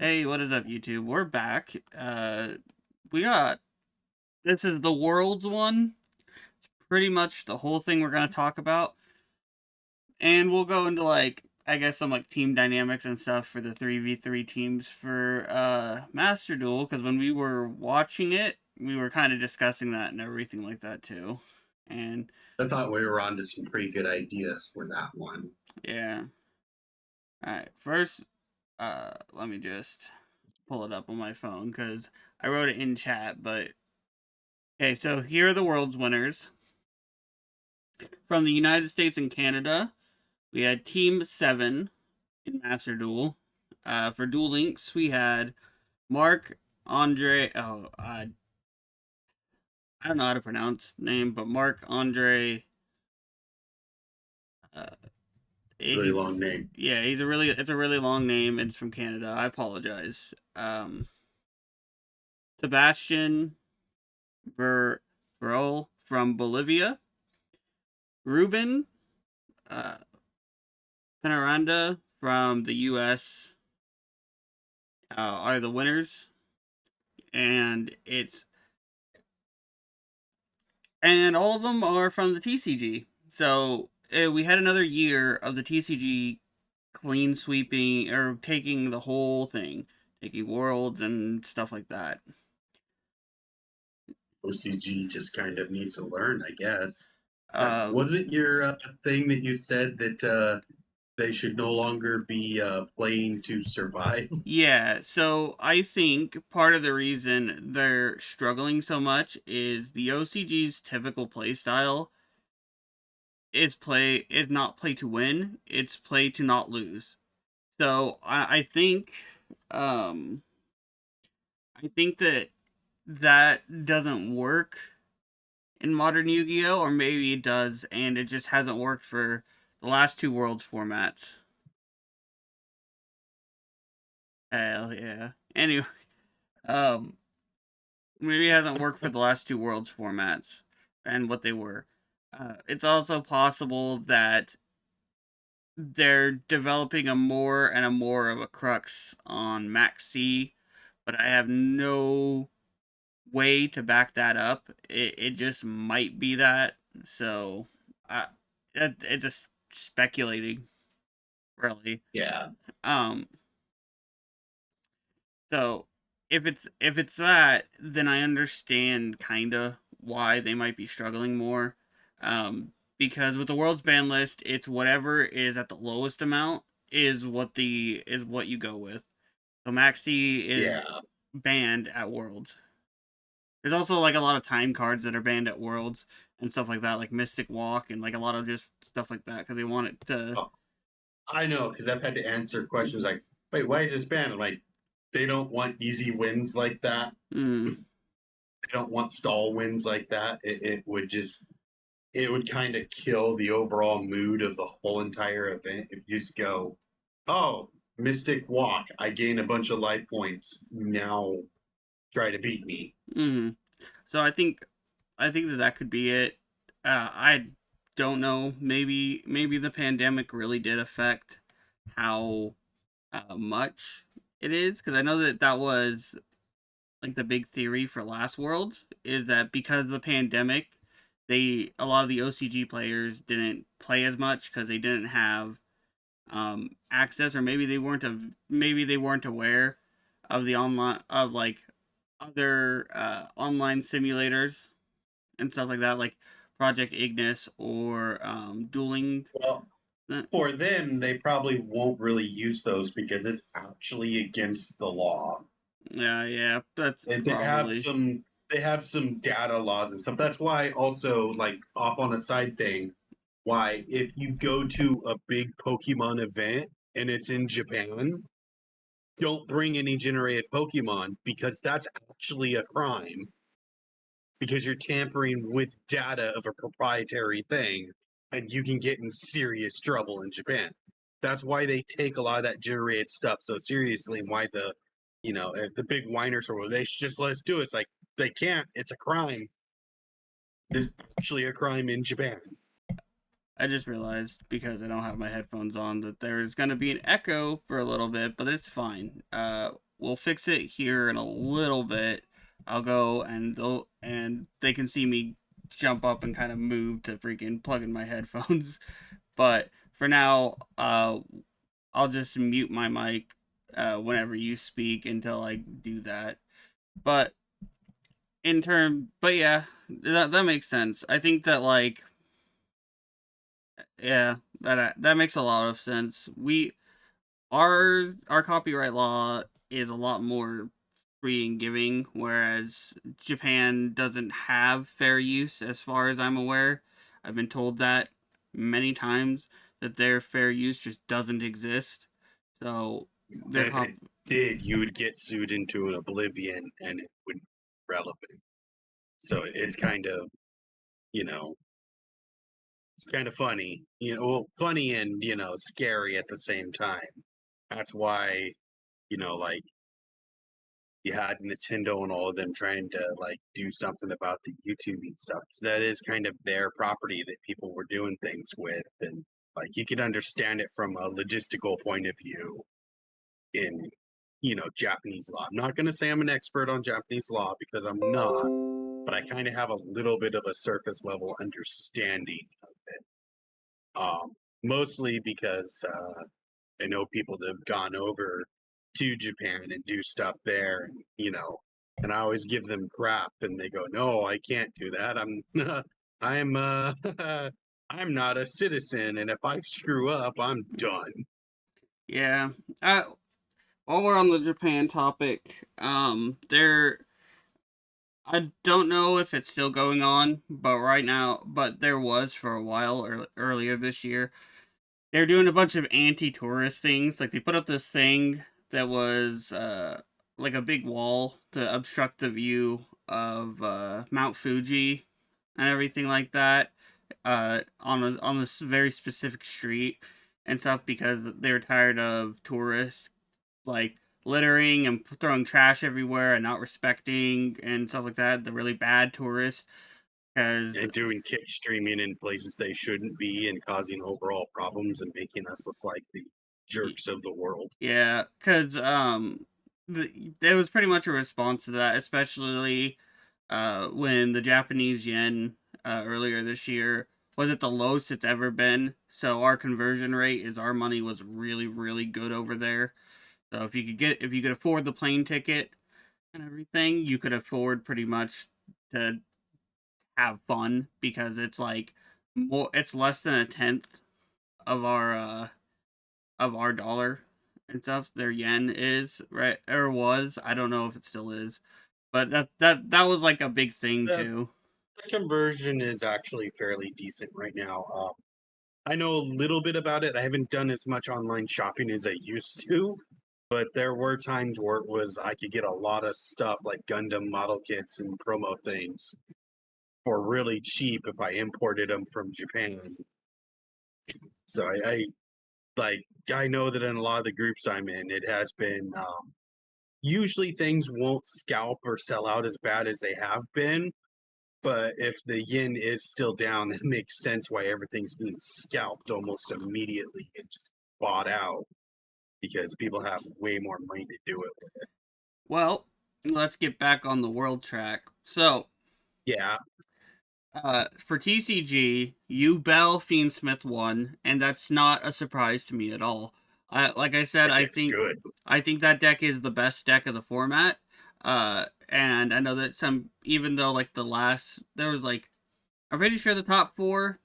Hey, what is up, YouTube? We're back. We got this is the world's one. It's pretty much the whole thing we're gonna talk about, and we'll go into I guess some team dynamics and stuff for the 3v3 teams for Master Duel. Because when we were watching it, we were kind of discussing that and everything like that too. And I thought we were on to some pretty good ideas for that one. yeah, all right. First, let me just pull it up on my phone because I wrote it in chat, but. Okay, so here are the world's winners. From the United States and Canada, we had Team 7 in Master Duel. For Duel Links, we had Mark Andre. I don't know how to pronounce the name, but Mark Andre. Uh, Really long name. Yeah, it's a really long name. It's from Canada. I apologize. Sebastian Verol from Bolivia. Ruben Penaranda from the U.S. Are the winners, and all of them are from the TCG. So we had another year of the TCG clean sweeping or taking the whole thing, taking worlds and stuff like that. OCG just kind of needs to learn, I guess. Uh, Was it your thing that you said that they should no longer be playing to survive? yeah, so I think part of the reason they're struggling so much is the OCG's typical play style is not play to win, it's play to not lose. So I think um I think that doesn't work in modern Yu-Gi-Oh, or maybe it does and it just hasn't worked for the last two Worlds formats. Hell yeah. Anyway, um maybe it hasn't worked for the last two Worlds formats and what they were. It's also possible that they're developing a more and a more of a crux on Max C, but I have no way to back that up. It just might be that. So, it's just speculating, really. Yeah. Um. So if it's that, then I understand kinda why they might be struggling more. Because with the world's ban list, it's whatever is at the lowest amount is what you go with. So Max C is Yeah. banned at Worlds. There's also a lot of time cards that are banned at Worlds and stuff like that, like Mystic Walk and a lot of just stuff like that because they want it to. Oh, I know, because I've had to answer questions like, wait, why is this banned? I'm like, they don't want easy wins like that. Mm, They don't want stall wins like that. It would kind of kill the overall mood of the whole entire event if you just go, oh, Mystic Walk, I gain a bunch of life points. Now try to beat me. mm. So I think that could be it. I don't know. Maybe the pandemic really did affect how much it is because I know that was the big theory for last Worlds is that because of the pandemic, a lot of the OCG players didn't play as much because they didn't have access, or maybe they weren't aware of the online of other online simulators and stuff like that, like Project Ignis or Dueling. Well, for them, they probably won't really use those because it's actually against the law. Yeah, that's And probably. they have some data laws and stuff. That's why also like off on a side thing, why if you go to a big Pokemon event and it's in Japan, don't bring any generated Pokemon because that's actually a crime because you're tampering with data of a proprietary thing and you can get in serious trouble in Japan. That's why they take a lot of that generated stuff so seriously and why the big whiners or they should just let us do it. It's like they can't. It's a crime. It's actually a crime in Japan. I just realized because I don't have my headphones on that there's gonna be an echo for a little bit, but it's fine. we'll fix it here in a little bit. I'll go and they can see me jump up and kind of move to freaking plug in my headphones. But for now, I'll just mute my mic whenever you speak until I do that. But but yeah, that makes sense. I think that like yeah, that makes a lot of sense. Our copyright law is a lot more free and giving, whereas Japan doesn't have fair use, as far as I'm aware. I've been told that many times that their fair use just doesn't exist. So their And if cop it did, you would get sued into an oblivion, and it wouldn't be relevant. So it's kind of, you know, it's kind of funny, well, funny and scary at the same time. That's why, like you had Nintendo and all of them trying to like do something about the YouTube and stuff. So that is kind of their property that people were doing things with, and like you could understand it from a logistical point of view in Japanese law. I'm not going to say I'm an expert on Japanese law because I'm not, but I kind of have a little bit of a surface level understanding of it. Mostly because I know people that have gone over to Japan and do stuff there, and and I always give them crap, and they go, "No, I can't do that. I'm, I'm, I'm not a citizen, and if I screw up, I'm done." yeah. Uh, while we're on the Japan topic, I don't know if it's still going on, but there was for a while earlier this year. They're doing a bunch of anti-tourist things. Like they put up this thing that was like a big wall to obstruct the view of Mount Fuji and everything like that on this very specific street and stuff because they were tired of tourists like littering and throwing trash everywhere and not respecting and stuff like that. The really bad tourists, because And doing kick streaming in places they shouldn't be and causing overall problems and making us look like the jerks of the world. yeah, because there was pretty much a response to that, especially when the Japanese yen earlier this year was at the lowest it's ever been. So our conversion rate is our money was really really good over there. So if you could afford the plane ticket and everything, you could afford pretty much to have fun because it's less than a tenth of our dollar and stuff. Their yen is right or was. I don't know if it still is, but that was like a big thing The, too. the conversion is actually fairly decent right now. I know a little bit about it. I haven't done as much online shopping as I used to, but there were times where it was I could get a lot of stuff like Gundam model kits and promo things for really cheap if I imported them from Japan. So I know that in a lot of the groups I'm in, it has been usually things won't scalp or sell out as bad as they have been. But if the yen is still down, that makes sense why everything's being scalped almost immediately and just bought out because people have way more money to do it with. Well, let's get back on the world track. So, Yeah, for TCG, you Bell Fiendsmith won, and that's not a surprise to me at all. Like I said, that deck's good. I think that deck is the best deck of the format. And I know that even though like there was like, I'm pretty sure the top four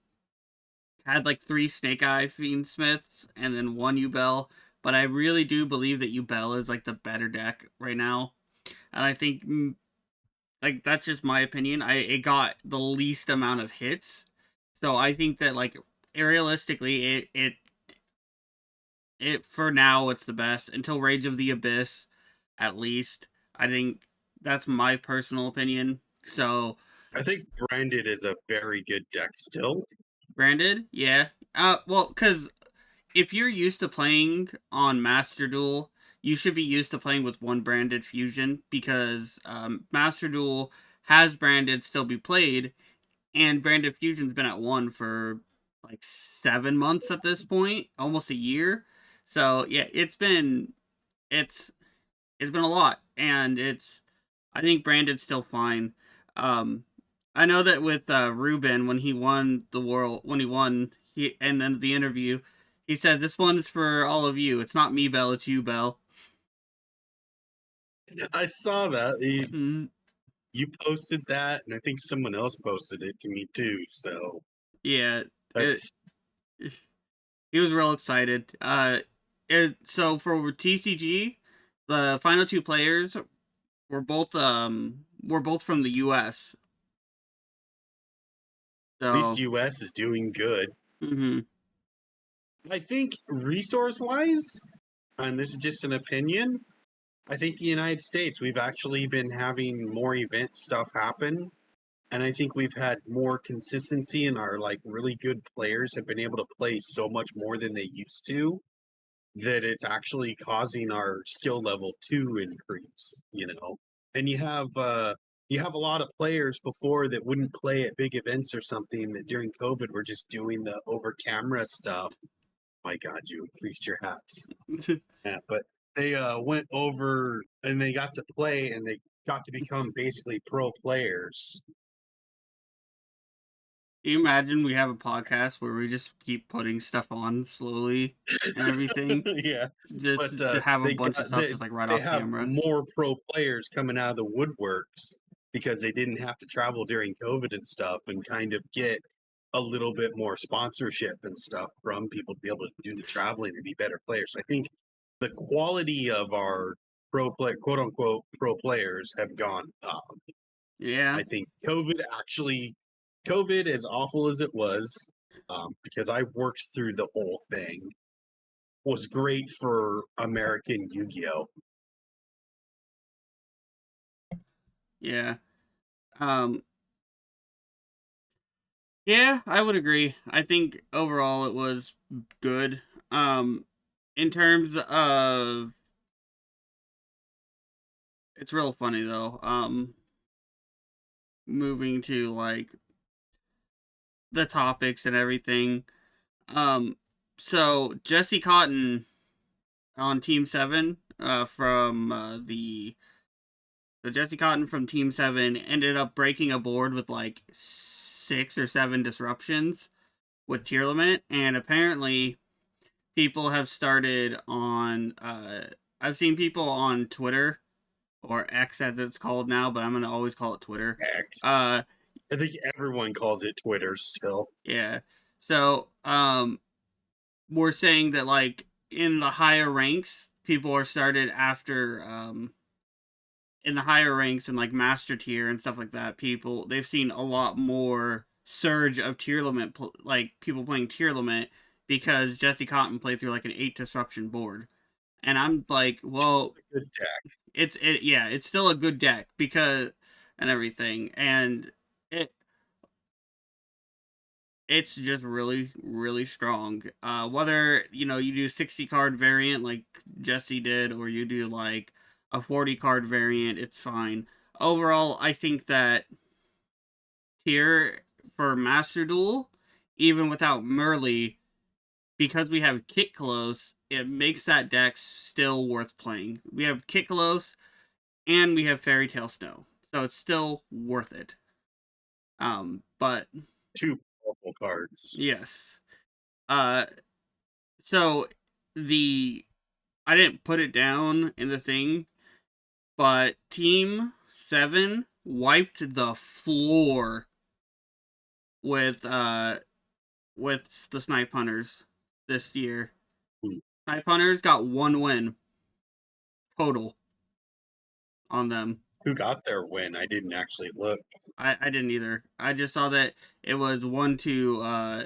had like three Snake Eye Fiendsmiths and then one Ubel, but I really do believe that Ubel is like the better deck right now, and I think like that's just my opinion. It got the least amount of hits, so I think that like realistically, it for now it's the best until Rage of the Abyss, at least. I think that's my personal opinion. So I think branded is a very good deck still. branded, yeah. Well, because if you're used to playing on Master Duel, you should be used to playing with one branded fusion because Master Duel has branded still be played, and branded fusion's been at one for like 7 months at this point, almost a year. So yeah, it's it's been a lot, and I think Brandon's still fine. Um, I know that with Ruben, when he won the world, when he won, and then the interview, he said, "This one's for all of you. It's not me, Bell. It's you, Bell." I saw that. Mm, You posted that, and I think someone else posted it to me too. So yeah, it, that's he was real excited. So for TCG, the final two players were both from the U.S. at least So, US is doing good. hmm I think resource wise, and this is just an opinion, I think the United States, we've actually been having more event stuff happen. And I think we've had more consistency, and our like really good players have been able to play so much more than they used to, that it's actually causing our skill level to increase, you know. And you have a lot of players before that wouldn't play at big events or something, that during COVID were just doing the over camera stuff. My God, you increased your hats. Yeah, but they went over and they got to play, and they got to become basically pro players. Can you imagine we have a podcast where we just keep putting stuff on slowly and everything, Yeah, but just to have a they bunch of got stuff just like right they off have camera? more pro players coming out of the woodworks because they didn't have to travel during COVID and stuff, and kind of get a little bit more sponsorship and stuff from people to be able to do the traveling and be better players. I think the quality of our pro play, quote unquote, pro players have gone up. Yeah, I think COVID, as awful as it was, because I worked through the whole thing, was great for American Yu-Gi-Oh. yeah, um, yeah. I would agree. I think overall it was good. Um, in terms of, it's real funny though. Moving to like the topics and everything. Um, so Jesse Cotton on Team Seven, from the Jesse Cotton from Team Seven ended up breaking a board with like 6 or 7 disruptions with tier limit, and apparently people have started on. I've seen people on Twitter, or X as it's called now, but I'm gonna always call it Twitter. X. Uh, I think everyone calls it Twitter still. yeah. So we're saying that like in the higher ranks, people are started after in the higher ranks and like master tier and stuff like that, people they've seen a lot more surge of tier limit, like people playing tier limit because Jesse Cotton played through like an 8 disruption board, and I'm like, well, Good deck. yeah, it's still a good deck because and everything, and it it's just really really strong. Whether you do 60 card variant like Jesse did, or you do like a 40 card variant, it's fine. Overall, I think that here for Master Duel, even without Merly, because we have Kit Close, it makes that deck still worth playing. We have Kit Close and we have Fairy Tale Snow, so it's still worth it. But Two powerful cards. yes. Uh, so the I didn't put it down in the thing, but Team Seven wiped the floor with the Snipe Hunters this year. Hmm. Snipe Hunters got 1 win total on them. Who got their win? I didn't actually look. I didn't either. I just saw that it was 1-5.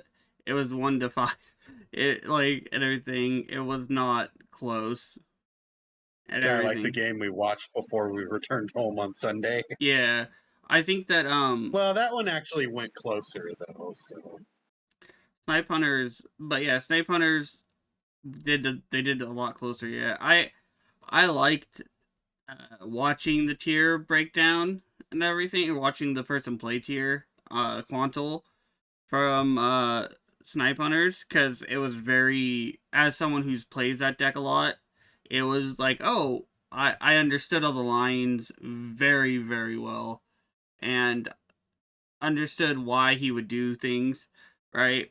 It like and everything. It was not close and Kind of like the everything. game we watched before we returned home on Sunday. Yeah. I think that Well, that one actually went closer though. So Snipe Hunters, but yeah, Snipe Hunters they did a lot closer. Yeah. I liked watching the tier breakdown and everything, and watching the person play tier, Quantal from Snipe Hunters, because it was very, as someone who's plays that deck a lot, it was like, oh, I understood all the lines very, very well, and understood why he would do things, right?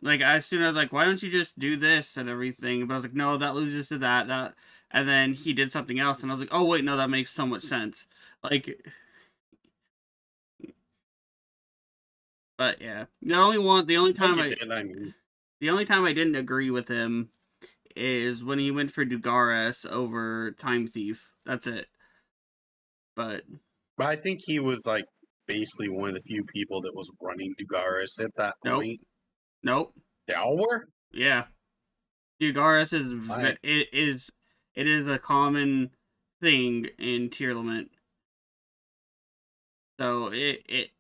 Like as soon as like, why don't you just do this and everything? But I was like, no, that loses to that. And then he did something else, and I was like, oh wait, no, that makes so much sense. Like, but yeah, I get it. I mean, the only time I didn't agree with him is when he went for Dugares over Time Thief. That's it. But but I think he was like basically one of the few people that was running Dugaris at that nope, point. nope, They all were. yeah, Dugares I it is a common thing in tier limit. So it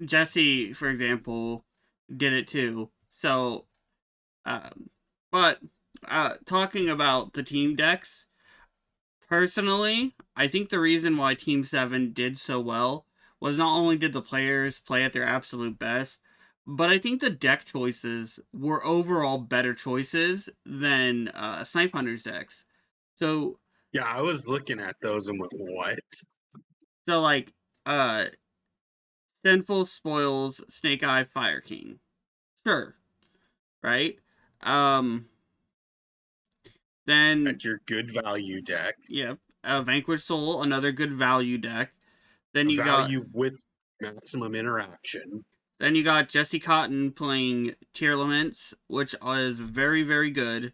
Jesse, for example, did it too. So, um, but talking about the team decks, personally, I think the reason why Team 7 did so well was not only did the players play at their absolute best, but I think the deck choices were overall better choices than Snipe Hunter's decks. So, yeah, I was looking at those and went, what? so like, uh, Sinful Spoils, Snake Eye, Fire King. Sure, right? Um, then, That's your good value deck. yeah, Vanquish Soul, another good value deck. Then you got Value with maximum interaction. Then you got Jesse Cotton playing Tier Laments, which is very, very good.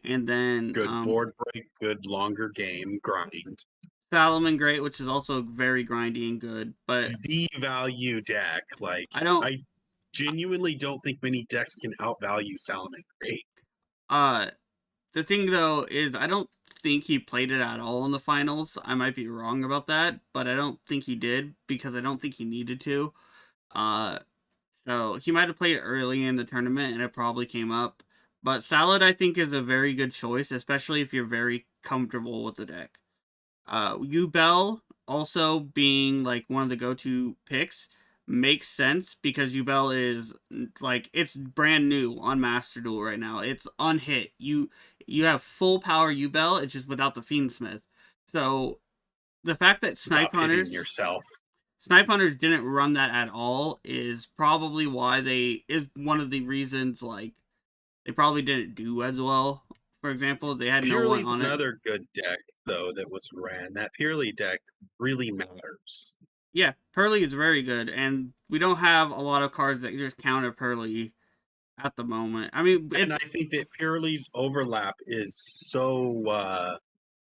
And then Good board break, good longer game, grind. Salomon Great, which is also very grindy and good. But The value deck. Like, I don't. I genuinely don't think many decks can outvalue Salomon Great. Uh, the thing though is I don't think he played it at all in the finals. I might be wrong about that, but I don't think he did because I don't think he needed to. Uh, so he might have played it early in the tournament and it probably came up. But Salad, I think, is a very good choice, especially if you're very comfortable with the deck. Ubel also being like one of the go-to picks makes sense because Ubel is like it's brand new on Master Duel right now. It's unhit. You have full power Ubel, it's just without the Fiendsmith. So the fact that Stop hitting yourself. Snipe Hunters didn't run that at all is probably why they is one of the reasons like they probably didn't do as well. For example, they had no one Purely's on it. another good deck, though, that was ran. That Purely deck really matters. Yeah, Pearly is very good, and we don't have a lot of cards that just counter Pearly at the moment. I mean, And it's I think that Purely's overlap is so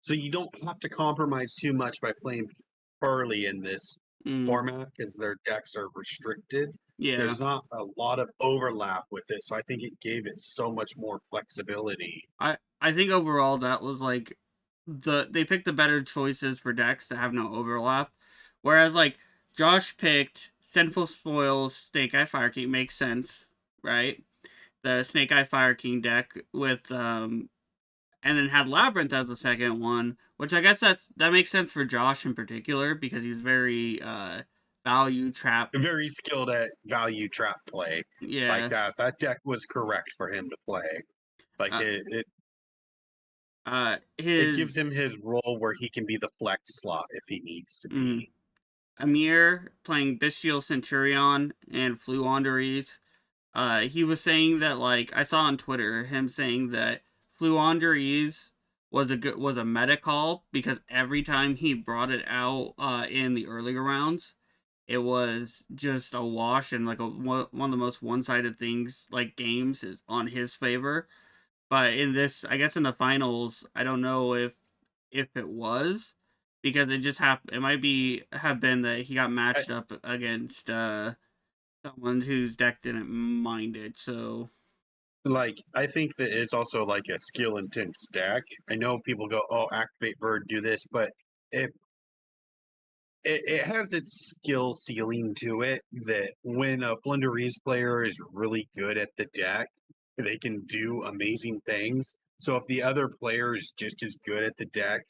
you don't have to compromise too much by playing Purely in this mm, format because their decks are restricted. yeah. There's not a lot of overlap with it, so I think it gave it so much more flexibility. I think overall that was like they picked the better choices for decks that have no overlap, whereas like Josh picked Sinful Spoils, Snake Eye Fire King makes sense, right? The Snake Eye Fire King deck with and then had Labyrinth as the second one, which I guess that makes sense for Josh in particular because he's very value trap. Very skilled at value trap play like Yeah. that. That deck was correct for him to play. Like Uh, it gives his him his role where he can be the flex slot if he needs to mm, be. Amir playing Bestial Centurion and Fluanderies. He was saying that like I saw on Twitter him saying that Fluanderies was a meta call because every time he brought it out in the earlier rounds, it was just a wash and like one of the most one-sided things like games is on his favor. But in this, I guess in the finals, I don't know if it was because it just happened. It might be have been that he got I, matched up against someone whose deck didn't mind it. So like I think that it's also like a skill intense deck. I know people go, "Oh, activate bird, do this," but it it has its skill ceiling to it that when a Flunderies player is really good at the deck, they can do amazing things. So if the other player is just as good at the deck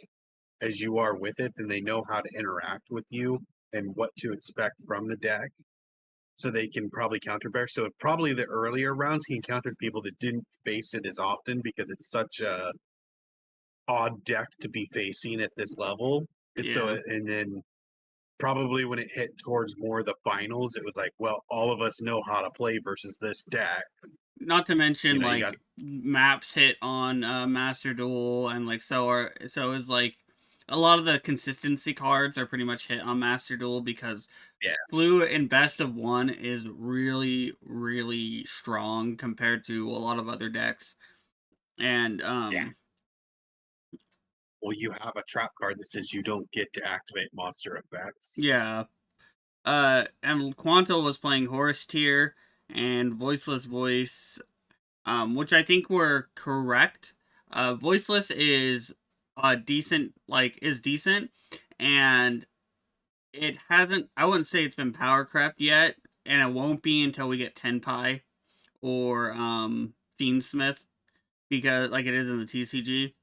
as you are with it, then they know how to interact with you and what to expect from the deck. So they can probably counterbear. So probably the earlier rounds he encountered people that didn't face it as often because it's such a odd deck to be facing at this level. So, Yeah. and then probably when it hit towards more the finals, it was like, well, all of us know how to play versus this deck. Not to mention, You got like, maps hit on Master Duel, and like so is like a lot of the consistency cards are pretty much hit on Master Duel because yeah, blue in best of one is really really strong compared to a lot of other decks, and yeah. Well, you have a trap card that says you don't get to activate monster effects. yeah. And Quanto was playing Horus Tier and Voiceless Voice, which I think were correct. Voiceless is decent, and it hasn't. I wouldn't say it's been power crept yet, and it won't be until we get Tenpai or Fiendsmith, because like it is in the TCG.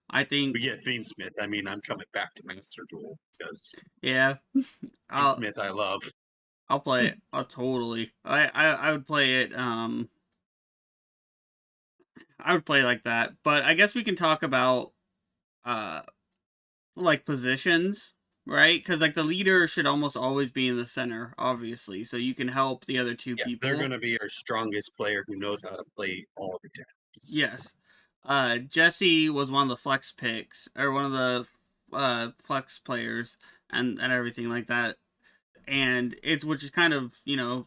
I We think, get Fiendsmith. I mean, I'm coming back to Master Duel because yeah, I'll Fiendsmith I love. I'll play it. Totally. I would play it. I would play like that. But I guess we can talk about uh like positions, right? Because like the leader should almost always be in the center, obviously, so you can help the other two Yeah, they're people. going to be our strongest player who knows how to play all the decks. Yes. Jesse was one of the flex picks, or one of the flex players, and everything like that. And it's, which is kind of,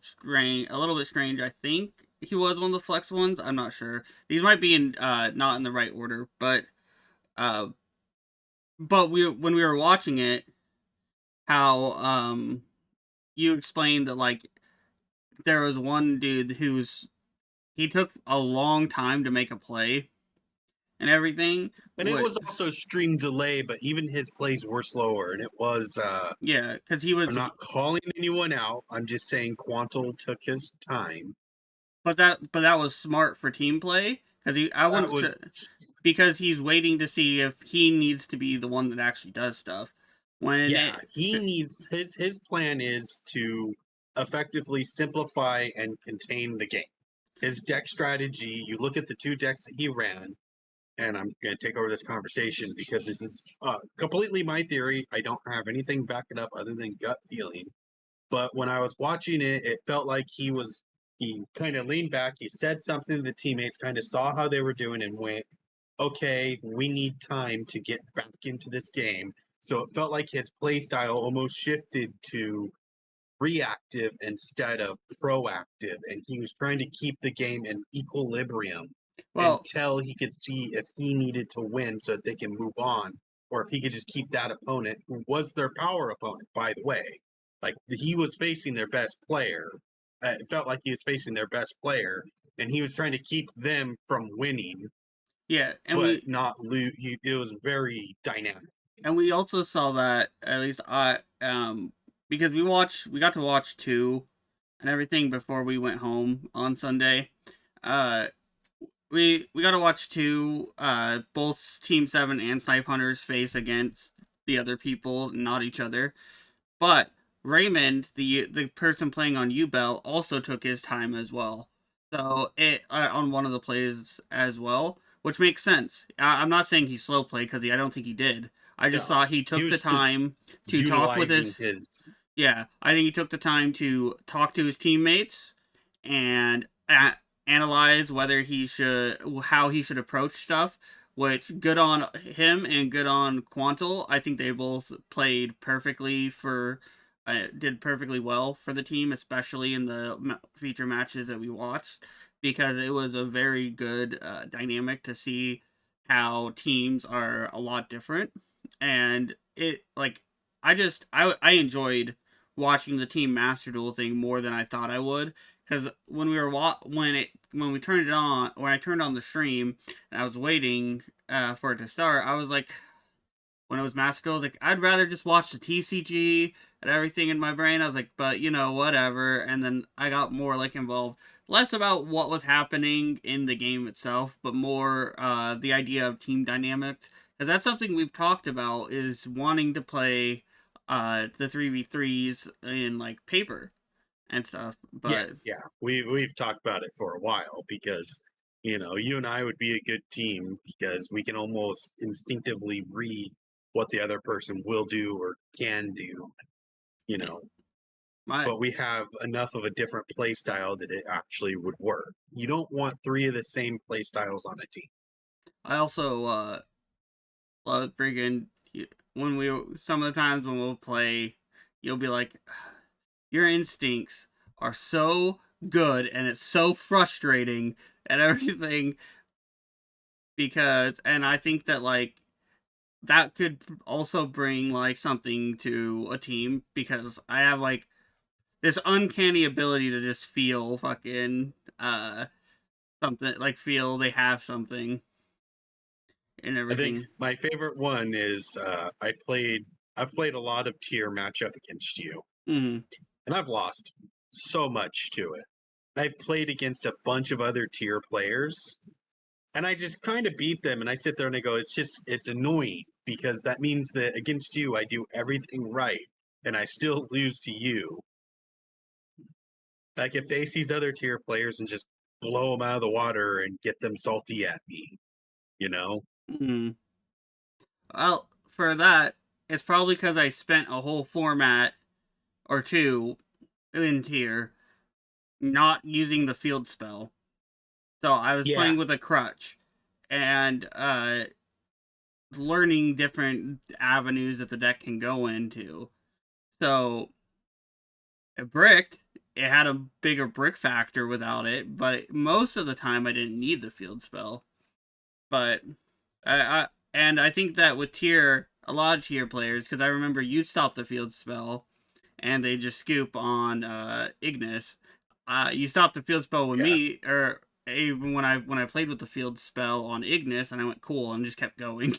strange, a little bit strange. I think he was one of the flex ones. I'm not sure. These might be in not in the right order, uh but we, when we were watching it, how you explained that like there was one dude he took a long time to make a play and everything. And it What? was also stream delay, but even his plays were slower. And it was, Yeah, because I'm not calling anyone out. I'm just saying Quantal took his time. but that was smart for team play, because I That wanted was, to, because he's waiting to see if he needs to be the one that actually does stuff. When yeah, it, he needs, his plan is to effectively simplify and contain the game. His deck strategy, you look at the two decks that he ran, and I'm going to take over this conversation because this is completely my theory. I don't have anything backing up other than gut feeling. But when I was watching it, it felt like he kind of leaned back, he said something to the teammates, kind of saw how they were doing, and went, okay, we need time to get back into this game. So it felt like his play style almost shifted to reactive instead of proactive, and he was trying to keep the game in equilibrium well, until he could see if he needed to win so that they can move on, or if he could just keep that opponent, who was their power opponent, by the way. Like he was facing their best player. It felt like he was facing their best player, and he was trying to keep them from winning, yeah, and but we not lose. It was very dynamic. and we also saw that, at least because we got to watch two and everything before we went home on Sunday. Uh, we got to watch two, both Team Seven and Snipe Hunters face against the other people, not each other. But Raymond, the person playing on U-Bell, also took his time as well. So it on one of the plays as well, which makes sense. I'm not saying he slow played, because I don't think he did. I just No, thought he he took the was just time to talk with utilizing his. his. Yeah, I think he took the time to talk to his teammates and analyze whether how he should approach stuff. Which, good on him and good on Quantal. I think they both played perfectly did perfectly well for the team, especially in the feature matches that we watched, because it was a very good dynamic to see how teams are a lot different. And it, like, I enjoyed watching the team master duel thing more than I thought I would, because when we were when we turned it on, when I turned on the stream and I was waiting for it to start, I was like, when it was master duel, I was like, I'd rather just watch the TCG and everything in my brain. I was like, but whatever. And then I got more like involved, less about what was happening in the game itself, but more the idea of team dynamics, because that's something we've talked about, is wanting to play the 3v3s in like paper and stuff. Yeah, But yeah. We've talked about it for a while because You and I would be a good team because we can almost instinctively read what the other person will do or can do, you Yeah. know. My But we have enough of a different play style that it actually would work. You don't want three of the same play styles on a team. I also love freaking when we some of the times when we'll play, you'll be like, your instincts are so good and it's so frustrating and everything because and I think that like that could also bring like something to a team because I have like this uncanny ability to just feel fucking something like feel they have something and I think everything. my favorite one is I've played a lot of tier matchup against you, Mm-hmm. and I've lost so much to it. I've played against a bunch of other tier players, and I just kind of beat them. And I sit there and I go, it's annoying because that means that against you, I do everything right, and I still lose to you. I can face these other tier players and just blow them out of the water and get them salty at me, you know? Mm-hmm. Well, for that, it's probably because I spent a whole format or two in tier not using the field spell. So I was Yeah, playing with a crutch and learning different avenues that the deck can go into. So it bricked. It had a bigger brick factor without it, but most of the time I didn't need the field spell. But and I think that with tier, a lot of tier players, because I remember you stopped the field spell and they just scoop on Ignis. You stopped the field spell with yeah, me, or even when I played with the field spell on Ignis, and I went cool and just kept going.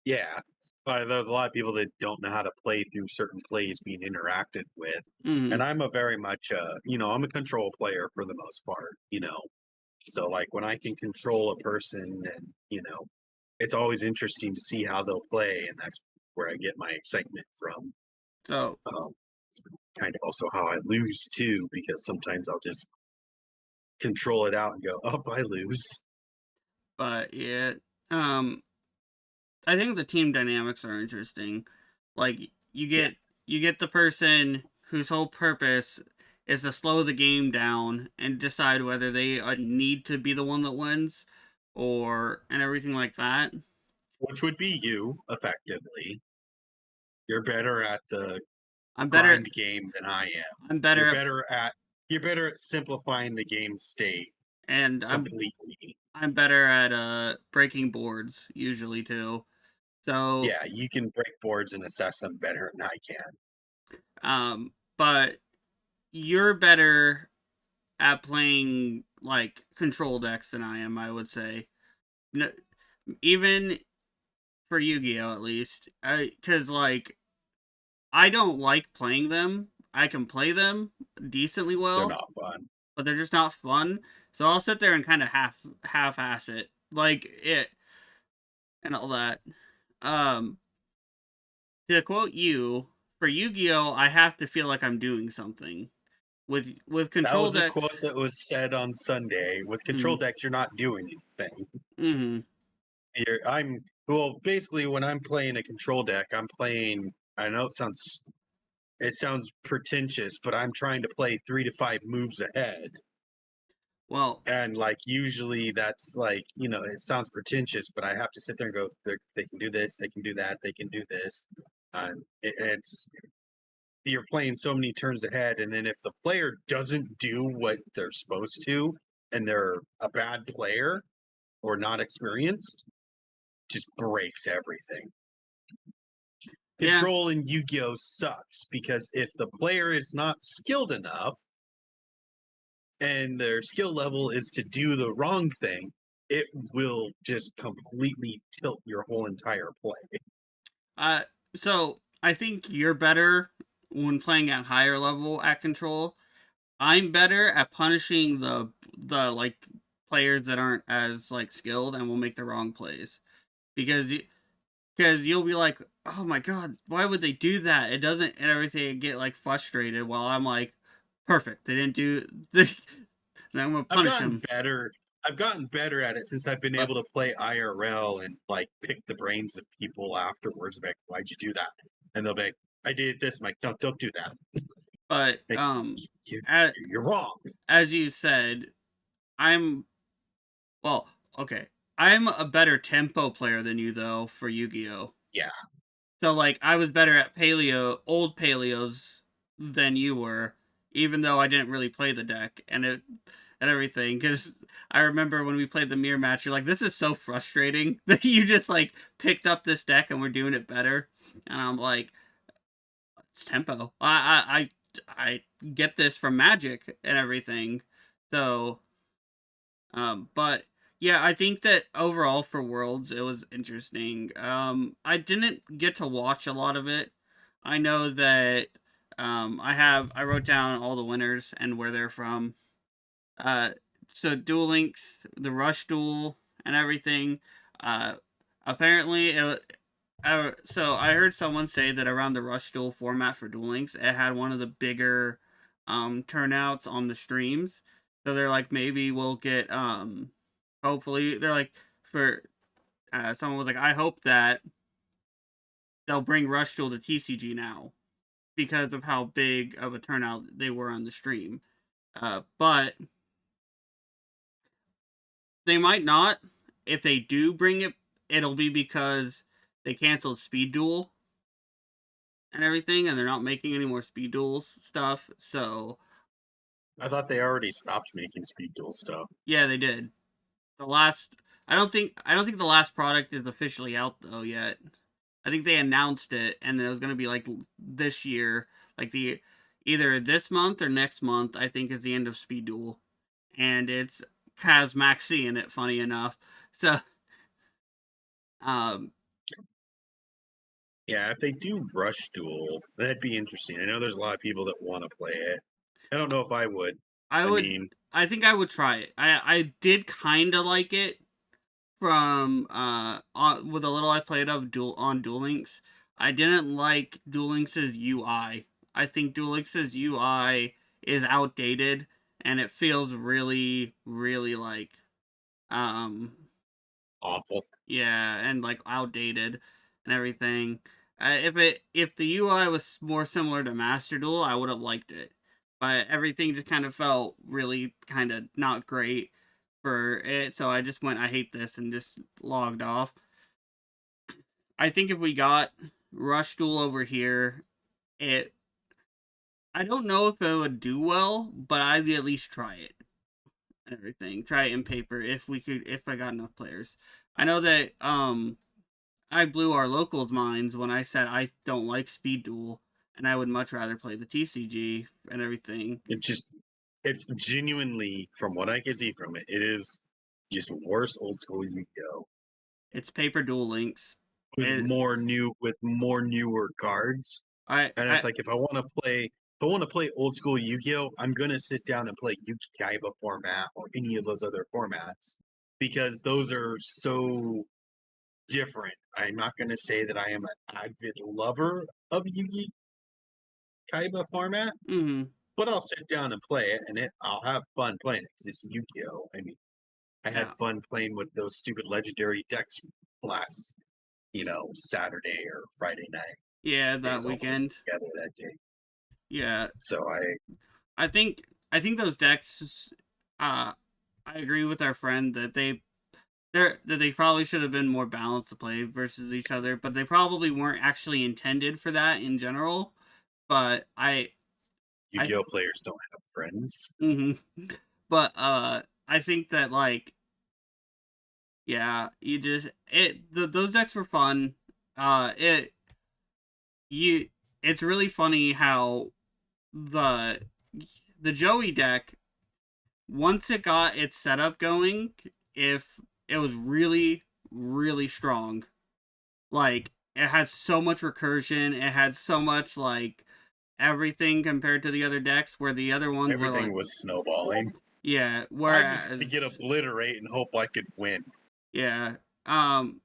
yeah. But there's a lot of people that don't know how to play through certain plays being interacted with. Mm-hmm. And I'm a very much, I'm a control player for the most part. So, like, when I can control a person and, it's always interesting to see how they'll play. And that's where I get my excitement from. So, Um, Kind of also how I lose too, because sometimes I'll just control it out and go, "Up, I lose." but yeah, um, I think the team dynamics are interesting. Like you Yeah. get you get the person whose whole purpose is to slow the game down and decide whether they need to be the one that wins, or and everything like that. Which would be you, effectively. You're better at the I'm better. grind game than I am. I'm You're better at, better at you're better at simplifying the game state and completely. I'm better at breaking boards usually too. So Yeah, you can break boards and assess them better than I can. but you're better at playing like control decks than I am. I would say, no, even for Yu-Gi-Oh at least, because like I don't like playing them. I can play them decently They're well, not fun. but they're just not fun. So I'll sit there and kind of half-ass it, like it and all that. Um, to quote you, for Yu-Gi-Oh, I have to feel like I'm doing something. With That control was a quote decks. that was said on Sunday. With control Mm, decks, you're not doing anything. mm-hmm. Well, basically when I'm playing a control deck, I'm playing. I know it sounds pretentious, but I'm trying to play 3 to 5 moves ahead. Well, And like usually that's like, it sounds pretentious, but I have to sit there and go, they can do this, they can do that, they can do this. It's you're playing so many turns ahead, and then if the player doesn't do what they're supposed to, and they're a bad player or not experienced, just breaks everything. yeah, Control in Yu-Gi-Oh sucks because if the player is not skilled enough and their skill level is to do the wrong thing, it will just completely tilt your whole entire play. Uh, so I think you're better when playing at higher level at control. I'm better at punishing the like players that aren't as like skilled and will make the wrong plays because you'll be like, oh my god, why would they do that? It doesn't and everything and get like frustrated while I'm like, perfect, they didn't do. Then I'm gonna I've punish gotten them. better. I've gotten better at it since I've been but able to play IRL and like pick the brains of people afterwards. Like, why'd you do that? And they'll be like, I did this. I'm like, no, don't do that. but Like, you, as, you're wrong. as you said, I'm well, okay. I'm a better tempo player than you though for Yu-Gi-Oh. Yeah, So like I was better at old paleos than you were, even though I didn't really play the deck and everything. Because I remember when we played the mirror match, you're like, "This is so frustrating that you just like picked up this deck and we're doing it better." And I'm like, "It's tempo. I get this from Magic and everything." So, but yeah, I think that overall for Worlds it was interesting. I didn't get to watch a lot of it. I know that I wrote down all the winners and where they're from. Uh, so Duel Links, the Rush Duel, and everything. Uh, apparently, so I heard someone say that around the Rush Duel format for Duel Links, it had one of the bigger turnouts on the streams. So they're like, maybe we'll get hopefully they're like for someone was like, I hope that they'll bring Rush Duel to TCG now because of how big of a turnout they were on the stream. But they might not. If they do bring it, it'll be because they canceled Speed Duel and everything, and they're not making any more Speed Duels stuff. So I thought they already stopped making speed duel stuff. yeah, they did. The last, I don't think the last product is officially out though yet. I think they announced it, and it was gonna be like this year, like the either this month or next month. I think is the end of Speed Duel, and it's Kaz Maxi in it. Funny enough, so um, Yeah, if they do Rush Duel, that'd be interesting. I know there's a lot of people that want to play it. I don't know if I would. I I would. mean, I think I would try it. I did kind of like it from with a little I played of Duel Links. I didn't like Duel Links' UI. I think Duel Links' UI is outdated and it feels really like um awful. yeah, and like outdated and everything. If the UI was more similar to Master Duel, I would have liked it. But everything just kind of felt really kind of not great for it, so I just went I hate this and just logged off. I think if we got Rush Duel over here, it I don't know if it would do well, but I'd at least try it and everything. Try it in paper if I got enough players. I know that I blew our locals' minds when I said I don't like Speed Duel and I would much rather play the TCG and everything. It's genuinely, from what I can see from it, it is just worse old school Yu-Gi-Oh It's paper Duel Links. It, with more newer cards. And it's I like if I want to play old school Yu-Gi-Oh, I'm gonna sit down and play Yu-Gi-Oh format or any of those other formats because those are so different. I'm not gonna say that I am an avid lover of Yu-Gi-Oh format, mm-hmm. but I'll sit down and play it, and I'll have fun playing it because it's Yu-Gi-Oh. I mean, I had Yeah. fun playing with those stupid legendary decks last, Saturday or Friday night. Yeah, It that was all weekend. together that day. Yeah. So I think those decks uh I agree with our friend that they probably should have been more balanced to play versus each other, but they probably weren't actually intended for that in general. But I Yu-Gi-Oh players don't have friends. mhm. But I think that like yeah, you just those decks were fun. It you it's really funny how the Joey deck once it got its setup going, if it was really strong. Like it had so much recursion, it had so much like everything compared to the other decks where the other ones were Everything like was snowballing. yeah, I just had to get whereas obliterate and hope I could win. yeah. Um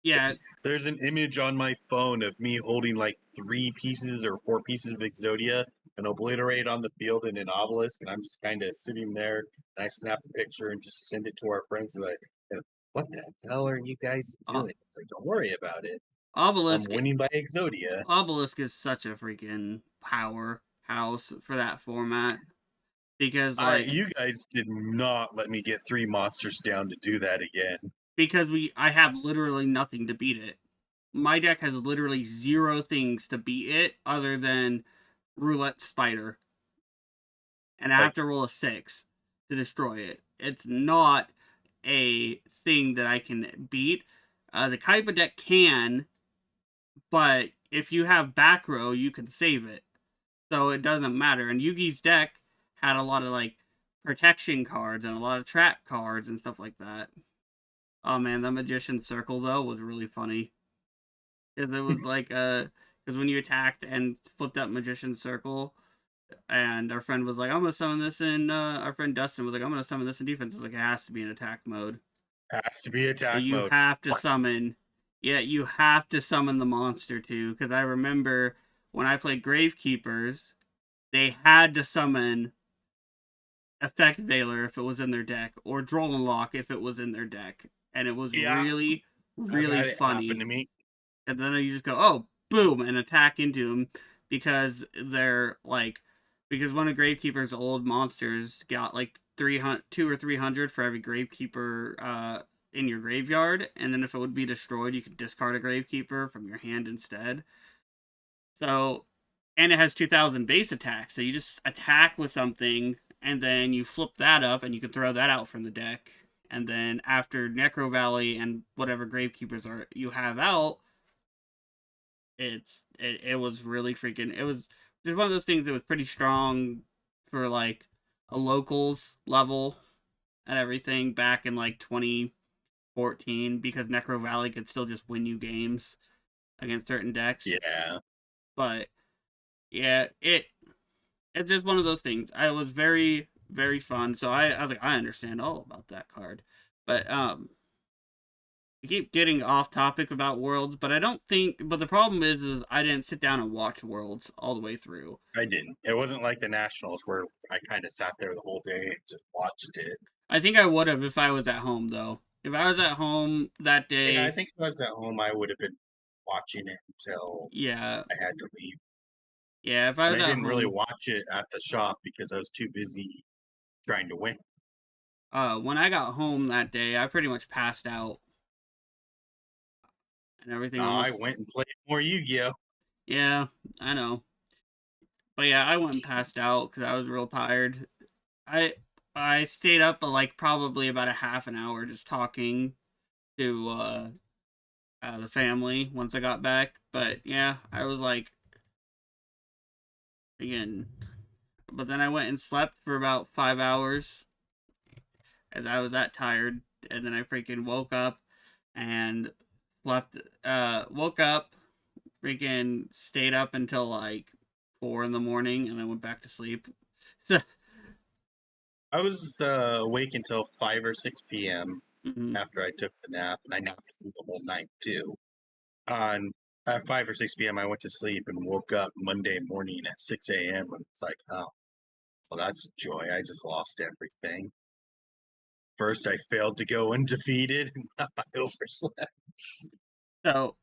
yeah, There's an image on my phone of me holding like 3 pieces or 4 pieces of Exodia an obliterate on the field and an obelisk, and I'm just kind of sitting there, and I snap the picture and just send it to our friends, like, what the hell are you guys O- doing? It's like, don't worry about it. I'm Obelisk winning by Exodia. Obelisk is such a freaking powerhouse for that format because like You guys did not let me get 3 monsters down to do that again. I have literally nothing to beat it. My deck has literally zero things to beat it other than roulette spider, and I Like, have to roll a 6 to destroy it. It's not a thing that I can beat. The Kaiba deck can, but if you have back row, you can save it. So it doesn't matter. And Yugi's deck had a lot of like protection cards and a lot of trap cards and stuff like that. Oh man, the Magician Circle though was really funny. Because it was like because when you attacked and flipped up Magician Circle, and our friend was like, "I'm gonna summon this in." Our friend Dustin was like, "I'm gonna summon this in defense." It's like it has to be in attack mode. has to be So attack you mode. have to summon. Yeah, you have to summon the monster too. Because I remember when I played Gravekeepers, they had to summon Effect Veiler if it was in their deck, or Drollenlock if it was in their deck, and it was Yeah, really, I've really had it happen funny. to me. And then you just go, oh, boom, and attack into them because they're like, because one of Gravekeeper's old monsters got like 300, 200 or 300 for every Gravekeeper in your graveyard, and then if it would be destroyed, you could discard a Gravekeeper from your hand instead. So, and it has 2,000 base attack, so you just attack with something, and then you flip that up, and you can throw that out from the deck. And then after Necro Valley and whatever Gravekeepers are you have out, it was really freaking. It was just one of those things that was pretty strong for like a locals level and everything back in like 2014 because Necro Valley could still just win you games against certain decks. Yeah. But yeah, it's just one of those things. I was very fun. So I was like I understand all about that card. But we keep getting off topic about Worlds, but I don't think. But the problem is I didn't sit down and watch Worlds all the way through. I didn't. It wasn't like the Nationals where I kind of sat there the whole day and just watched it. I think I would have if I was at home though. If I was at home that Yeah, I day, think if I was at home, I would have been watching it until yeah, I had to leave. yeah. If I And was I at didn't really home, watch it at the shop because I was too busy trying to win. when I got home that day, I pretty much passed out and everything No, I almost. went and played more Yu-Gi-Oh! Yeah, I know. But yeah, I went and passed out because I was real tired. I I stayed up like probably about a half an hour just talking to the family once I got back. But yeah, I was like again. But then I went and slept for about 5 hours as I was that tired, and then I freaking woke up and slept. Woke up, freaking stayed up until like 4 in the morning, and I went back to sleep. So, I was awake until 5 or 6 p.m. mhm. after I took the nap, and I napped through the whole night too. On At 5 or 6 p.m., I went to sleep and woke up Monday morning at 6 a.m. and it's like, oh, well, that's joy. I just lost everything. First, I failed to go undefeated, and now I overslept. So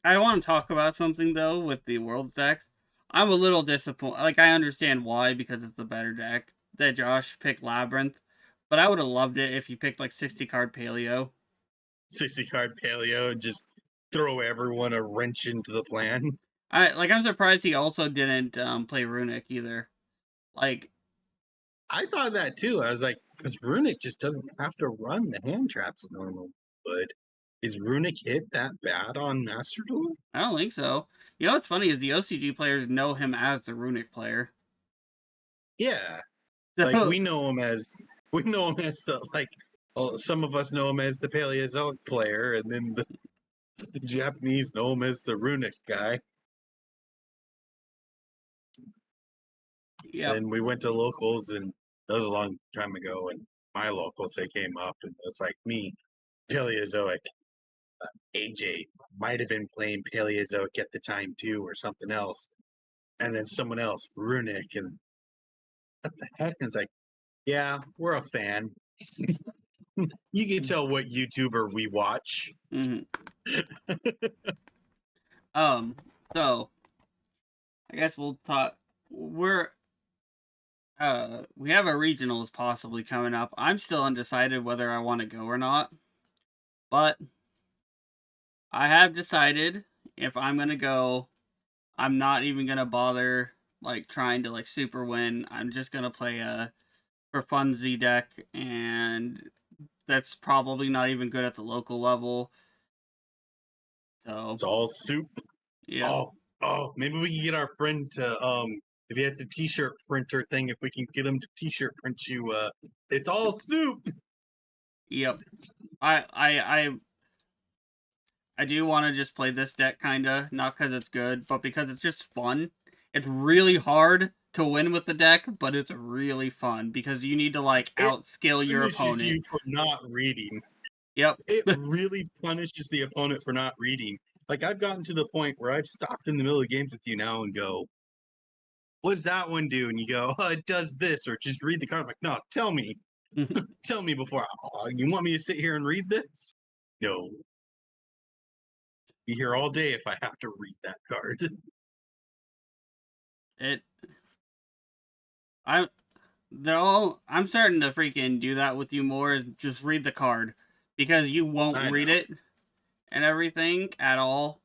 I want to talk about something though with the world deck. I'm a little disappointed. Like I understand why because it's the better deck that Josh picked Labyrinth, but I would have loved it if he picked like 60 card Paleo. 60 card paleo and just throw everyone a wrench into the plan. I'm surprised he also didn't play Runic either. Like I thought that too. I was like, because Runic just doesn't have to run the hand traps normally. But is Runic hit that bad on Master Duel? I don't think so. You know what's funny is the OCG players know him as the Runic player. Yeah, like So we know him as like some of us know him as the Paleozoic player, and then the Japanese know him as the Runic guy. yep. And we went to locals, and that was a long time ago. And my locals they came up, and it's like me, Paleozoic. AJ might have been playing Paleozoic at the time too, or something else. and then someone else, Runic, and what the heck? And it's like, yeah, we're a fan. You can tell what YouTuber we watch. Mm-hmm. So I guess we'll talk. We have our regionals possibly coming up. I'm still undecided whether I want to go or not, but I have decided if I'm gonna go, I'm not even gonna bother like trying to like super win. I'm just gonna play a for funzy deck, and that's probably not even good at the local level. So It's all soup. yeah, Oh, maybe we can get our friend to if he has the t-shirt printer thing, if we can get him to t-shirt print you it's all soup. yep. I do want to just play this deck kinda, not because it's good, but because it's just fun. It's really hard to win with the deck, but it's really fun because you need to like It outskill your punishes opponent. you for not reading. Yep. It really punishes the opponent for not reading. Like I've gotten to the point where I've stopped in the middle of games with you now and go, what does that one do? And you go, oh, it does this, or just read the card. I'm like, no, tell me. Tell me before. You want me to sit here and read this? No. Be here all day if I have to read that card. it I I'm starting to freaking do that with you more is just read the card because you won't I read know. it and everything at all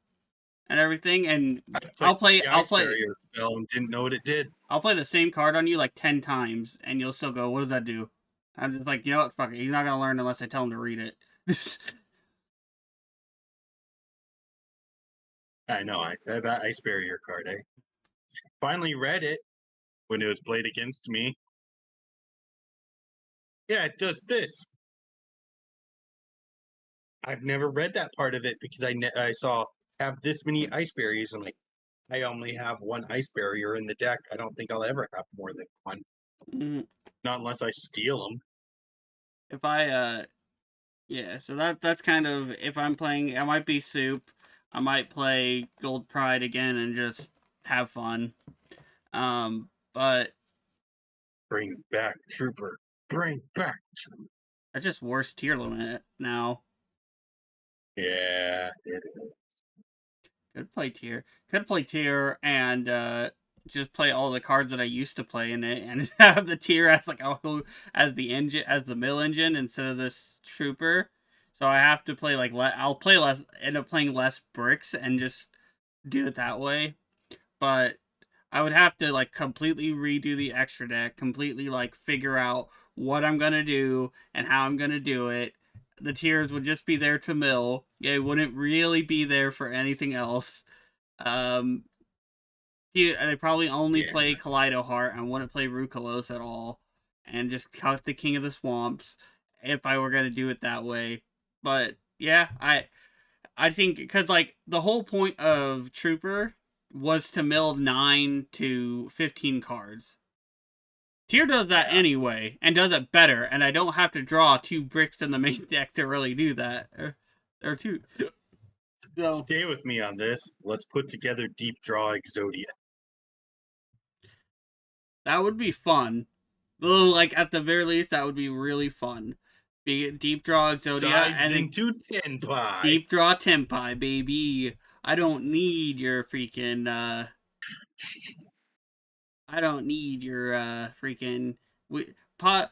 and everything and I played the I'll ice play barrier spell and didn't know what it did. I'll play the same card on you like 10 times and you'll still go, what does that do? I'm just like, you know what, fuck it. He's not gonna learn unless I tell him to read it. I know. That ice barrier card. I finally read it when it was played against me. Yeah, it does this. I've never read that part of it because I saw have this many ice barriers. I'm like, I only have one ice barrier in the deck. I don't think I'll ever have more than one. Mhm. Not unless I steal them. If I yeah, so that's kind of if I'm playing I might be soup. I might play Gold Pride again and just have fun. But Bring back Trooper. Bring back Trooper. that's just worse tier limit now. Yeah, it is. Could play tier and just play all the cards that I used to play in it and have the tier as like as the engine as the mill engine instead of this trooper. So I have to play like I'll play less end up playing less bricks and just do it that way. But I would have to like completely redo the extra deck, completely like figure out what I'm gonna do and how I'm gonna do it. The tiers would just be there to mill. It wouldn't really be there for anything else. Um, they probably only Yeah. play Kaleido Heart and wouldn't play Rukalos at all, and just cut the King of the Swamps if I were gonna do it that way. But yeah, I think because like the whole point of Trooper was to mill 9 to 15 cards. Tier does that Yeah. anyway and does it better, and I don't have to draw 2 bricks in the main deck to really do that. Or 2. So Stay with me on this. Let's put together Deep Draw Exodia. that would be fun. Like at the very least, that would be really fun. Be Deep Draw Exodia Sides and into Tenpai. Deep Draw Tempai, baby. I don't need your freaking I don't need your freaking pot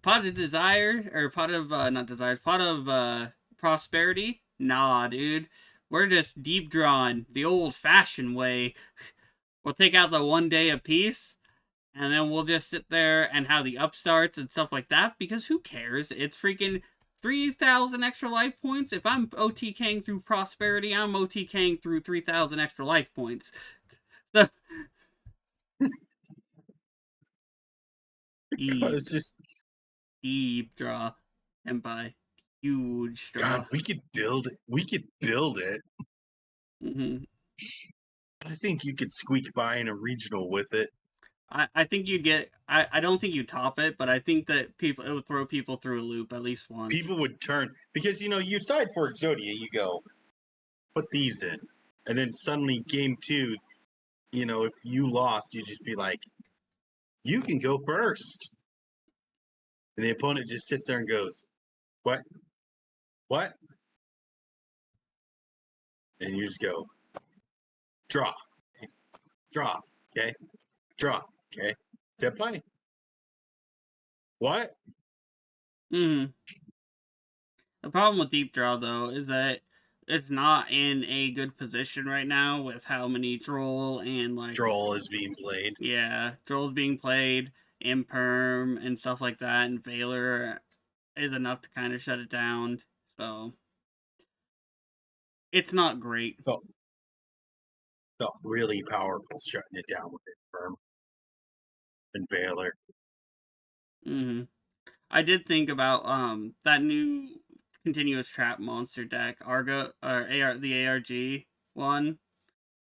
pot of desire or pot of not desires pot of prosperity. Nah, dude. We're just deep drawing the old fashioned way. We'll take out the 1 day of peace, and then we'll just sit there and have the upstarts and stuff like that because who cares? It's freaking 3,000 extra life points. If I'm OTKing through prosperity, I'm OTKing through 3,000 extra life points. So, deep, It's just deep draw. And by huge God, draw. we could build it. We could build it. hmm I think you could squeak by in a regional with it. I think you get. I don't think you top it, but I think that people it would throw people through a loop at least once. People would turn because you side for Exodia, you go, put these in. And then suddenly game two, if you lost, you'd just be like, you can go first. And the opponent just sits there and goes, what? What? And you just go, draw, draw, okay? Draw, okay? Step play. What? Hmm. The problem with Deep Draw though is that it's not in a good position right now with how many Droll and like Droll is being played. yeah, Droll's being played, Imperm and stuff like that, and Valor is enough to kind of shut it down. So it's not great. Felt really powerful shutting it down with it, Firm and Valor. Hmm. I did think about that new continuous trap monster deck, Argo or AR the ARG one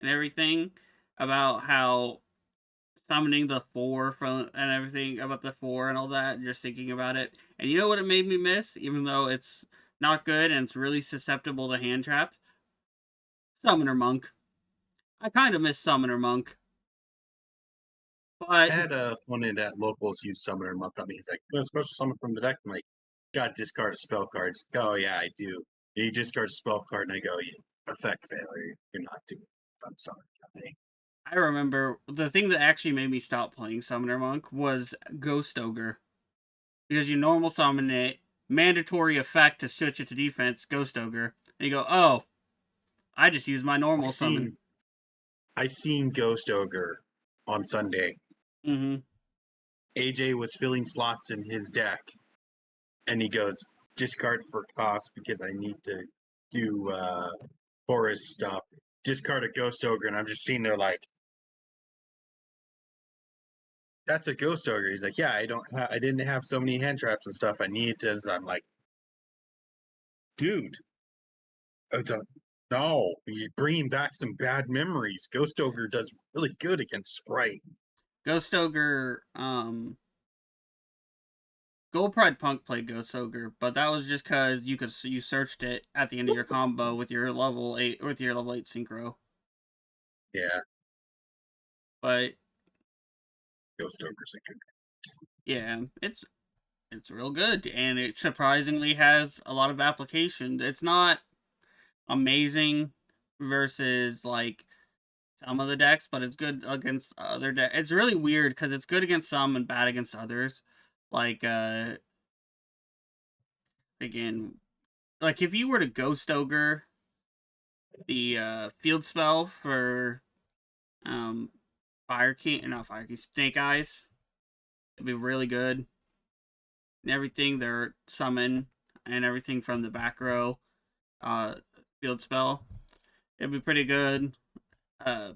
and everything about how summoning the four from and everything about the four and all that, just thinking about it. And you know what it made me miss, even though it's not good and it's really susceptible to hand traps? Summoner Monk. I kind of miss Summoner Monk. I But had a opponent at locals use Summoner Monk on me. He's like, "Go special summon from the deck." I'm like, "Got discard a spell card." He's like, "Oh yeah, I do." And he discards a spell card, and I go, "You effect failure. You're not doing it. I'm sorry, company." I remember the thing that actually made me stop playing Summoner Monk was Ghost Ogre. Because you normal summon it, mandatory effect to switch it to defense, Ghost Ogre. And you go, oh, I just used my I normal summon. seen I seen Ghost Ogre on Sunday. Mm-hmm. AJ was filling slots in his deck, and he goes, "Discard for cost because I need to do forest stuff." Discard a Ghost Ogre, and I'm just sitting there like, "That's a Ghost Ogre." He's like, "Yeah, I didn't have so many hand traps and stuff. I needed to." I'm like, "Dude, I don't no, you're bringing back some bad memories. Ghost Ogre does really good against Sprite." Ghost Ogre, Gold Pride Punk played Ghost Ogre, but that was just because you searched it at the end of your combo with your level 8 synchro. Yeah, But Ghost Ogre's a good. yeah, it's real good, and it surprisingly has a lot of applications. It's not amazing versus like some of the decks, but it's good against other decks. It's really weird because it's good against some and bad against others. Like again, like if you were to Ghost Ogre the field spell for um Fire King, not Fire King, Snake Eyes, it'd be really good. And everything their summon and everything from the back row uh field spell, it'd be pretty good. Uh,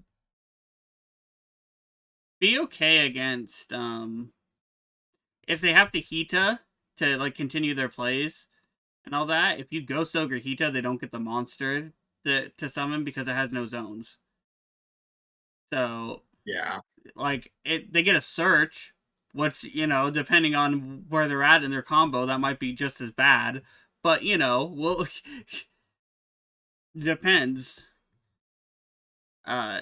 be okay against if they have to Hita to like continue their plays and all that. If you Ghost Ogre Hita, they don't get the monster to summon because it has no zones. So Yeah, like they get a search, which depending on where they're at in their combo, that might be just as bad. But well, depends. Uh,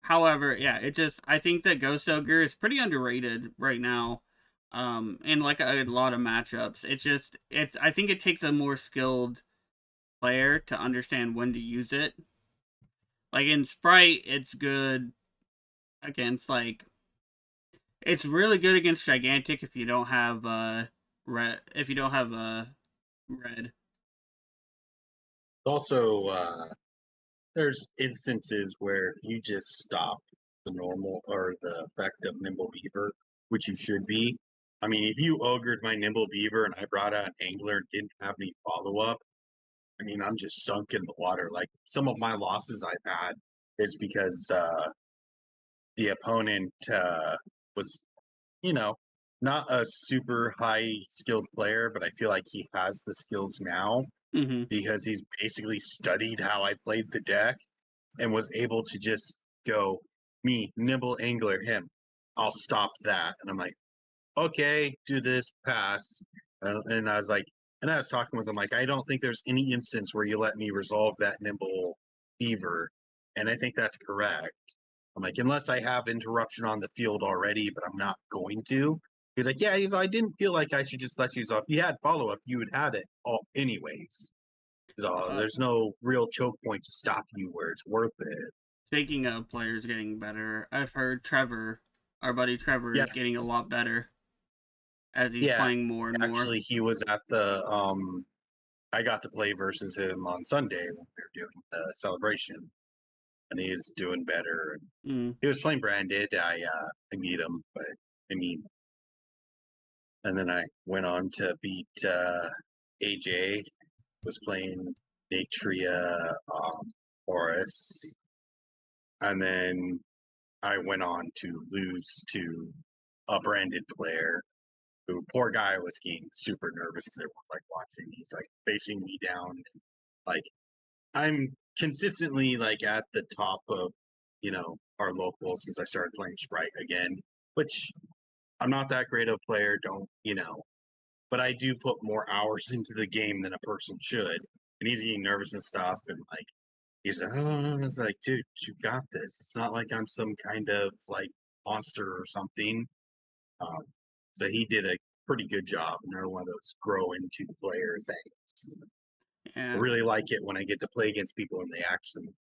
However, yeah, I think that Ghost Ogre is pretty underrated right now. In like a lot of matchups, I think it takes a more skilled player to understand when to use it. Like in Sprite, it's good against like it's really good against Gigantic if you don't have red. also there's instances where you just stop the normal or the effect of Nimble Beaver, which you should be. I mean, if you ogred my Nimble Beaver and I brought out an angler and didn't have any follow up, I mean, I'm just sunk in the water. Like some of my losses I've had is because the opponent was, you know, not a super high skilled player, but I feel like he has the skills now Mm-hmm. because he's basically studied how I played the deck and was able to just go, me, nimble angler, him. I'll stop that. And I'm like, okay, do this, pass. And I was like, and I was talking with him, like, I don't think there's any instance where you let me resolve that nimble beaver. And I think that's correct. I'm like, unless I have interruption on the field already, but I'm not going to. He's like, yeah, I didn't feel like I should just let you off. If you had follow up, you would had it all anyways. So Uh, there's no real choke point to stop you where it's worth it. Speaking of players getting better, I've heard Trevor, our buddy Trevor, is Yes. getting a lot better as he's Yeah. playing more and more. Actually, he was at the I got to play versus him on Sunday when we were doing the celebration, and he is doing better. Mm. He was playing branded. I beat him, but I mean, and then I went on to beat AJ. Was playing Natria, Horus, and then I went on to lose to a branded player. Who poor guy was getting super nervous because everyone's like watching. He's like facing me down, like I'm consistently like at the top of, our locals since I started playing Sprite again, which I'm not that great of a player, but I do put more hours into the game than a person should. And he's getting nervous and stuff, and like he's like, oh, I was like, dude, you got this. It's not like I'm some kind of like monster or something. Um, so he did a pretty good job. Another one of those grow into player things. I Yeah. really like it when I get to play against people and they actually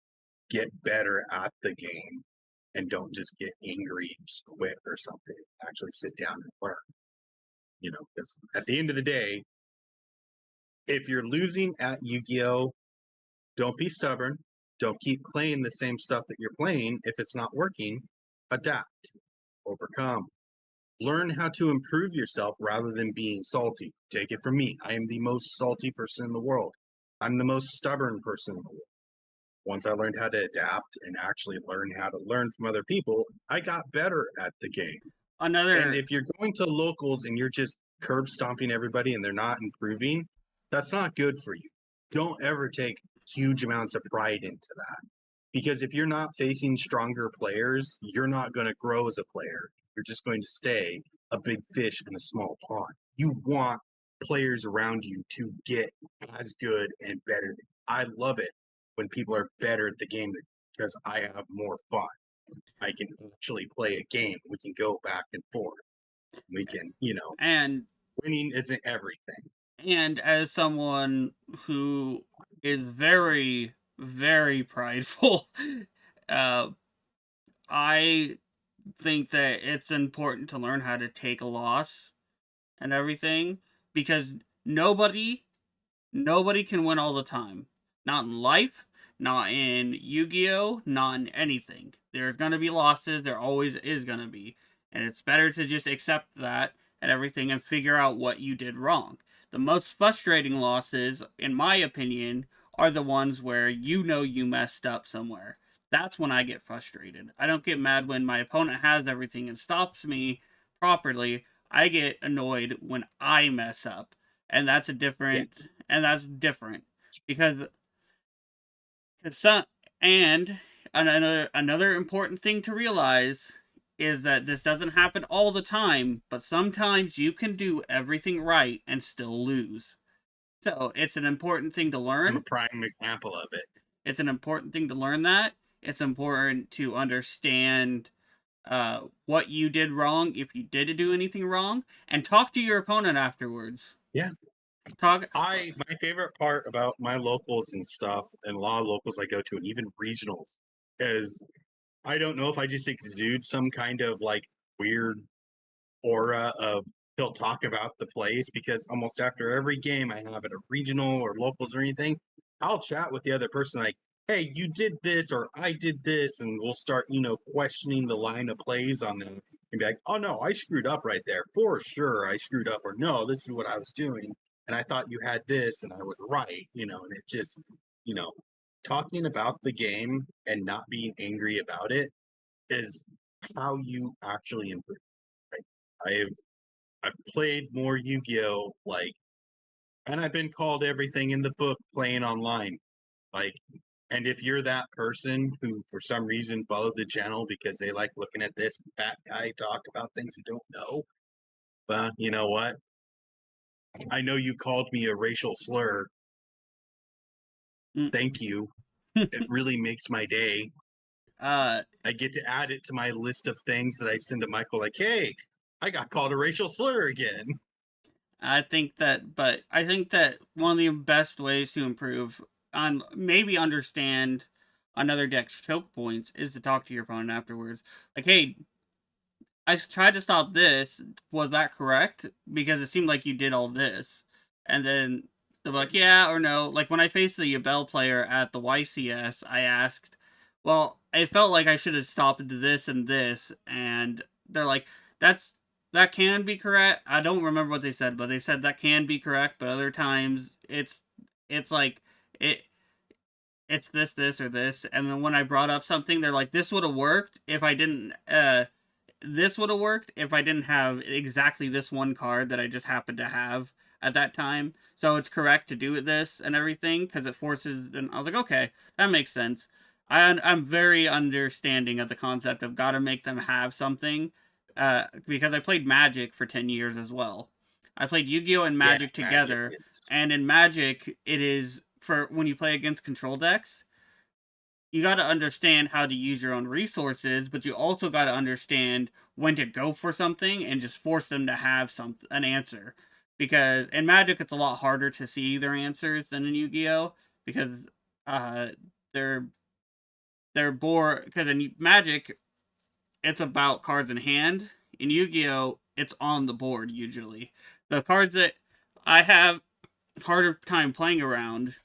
get better at the game and don't just get angry and just quit or something. Actually sit down and learn. Because at the end of the day, if you're losing at Yu-Gi-Oh, don't be stubborn. Don't keep playing the same stuff that you're playing. If it's not working, adapt, overcome. Learn how to improve yourself rather than being salty. Take it from me. I am the most salty person in the world. I'm the most stubborn person in the world. Once I learned how to adapt and actually learn how to learn from other people, I got better at the game. And Another if you're going to locals and you're just curb stomping everybody and they're not improving, that's not good for you. Don't ever take huge amounts of pride into that. Because if you're not facing stronger players, you're not going to grow as a player. You're just going to stay a big fish in a small pond. You want players around you to get as good and better. I love it when people are better at the game because I have more fun. I can actually play a game. We can go back and forth. We can, and winning isn't everything. and as someone who is very very prideful, uh, I think that it's important to learn how to take a loss and everything because nobody nobody can win all the time. Not in life, not in Yu-Gi-Oh, not in anything. There's gonna be losses, there always is gonna be. And it's better to just accept that and everything and figure out what you did wrong. The most frustrating losses, in my opinion, are the ones where you know you messed up somewhere. That's when I get frustrated. I don't get mad when my opponent has everything and stops me properly. I get annoyed when I mess up. And that's a Yeah. different and that's different because some and another important thing to realize is that this doesn't happen all the time, but sometimes you can do everything right and still lose. So it's an important thing to I'm a learn. prime example of it. It's an important thing to learn that. It's important to understand what you did wrong if you did do anything wrong, and talk to your opponent afterwards. Yeah. Talk. My favorite part about my locals and stuff, and a lot of locals I go to, and even regionals, is I don't know if I just exude some kind of like weird aura of he'll talk about the place because almost after every game I have at a regional or locals or anything, I'll chat with the other person like, hey, you did this or I did this, and we'll start, questioning the line of plays on them and be like, oh no, I screwed up right there. For sure I screwed up, or no, this is what I was doing. And I thought you had this and I was right, and it just, you know, talking about the game and not being angry about it is how you actually improve. Like, I've played more Yu-Gi-Oh! And I've been called everything in the book playing online. Like, and if you're that person who, for some reason, followed the channel because they like looking at this fat guy talk about things you don't know, well, you know what? I know you called me a racial slur. Mm. Thank you. It really makes my day. I get to add it to my list of things that I send to Michael, like, hey, I got called a racial slur again. I think that one of the best ways to improve on maybe understand another deck's choke points is to talk to your opponent afterwards. Like, hey, I tried to stop this. Was that correct? Because it seemed like you did all this. And then they're like, yeah or no. Like when I faced the Yabel player at the YCS, I asked, well, it felt like I should have stopped this and this. And they're like, that can be correct. I don't remember what they said, but they said that can be correct. But other times it's like it it's this or this. And then when I brought up something, they're like, this would have worked if I didn't this would have worked if I didn't have exactly this one card that I just happened to have at that time. So it's correct to do this and everything because it forces. And I was like, okay, that makes sense. I'm very understanding of the concept of gotta make them have something, because I played Magic for 10 years as well. I played Yu-Gi-Oh and Yeah, Magic Magic together, is. and in Magic, it is for when you play against control decks you got to understand how to use your own resources, but you also got to understand when to go for something and just force them to have an answer. Because in Magic, it's a lot harder to see their answers than in Yu-Gi-Oh because uh, they're bored. Because in Magic, it's about cards in hand. In Yu-Gi-Oh, it's on the board usually. The cards that I have harder time playing around